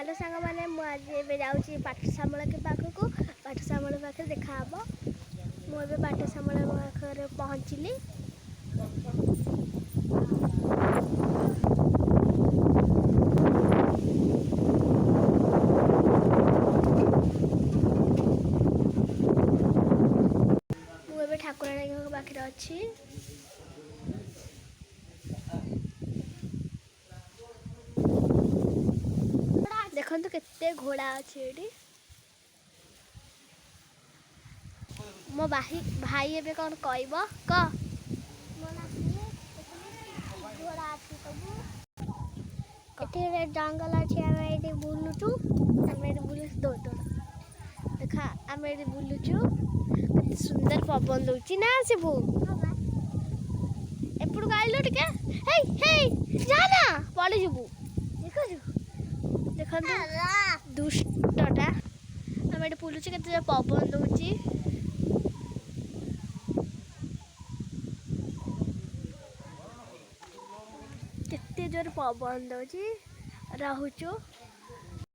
Hello सांग मैंने मुझे जाऊँगी पाठशामल के पाखक पाठशामल पाखे देखा मुझे पाठशामल पाखे पहुँचली। मुझे ठाकुराणी पाखे अच्छी देखो केते घोड़ा अच्छे ये मो भाई एबे कौन कहब क जंगल अच्छे बुलुचु बुलु देखा आम बुलुचु कत सुंदर पवन दौची ना शिबू एपड़ गाइल टे जाना पड़ी जीवु देख दुष्टटा आम ये बुलुचे के पवन दौची केते जोर पवन दौची रहुचु।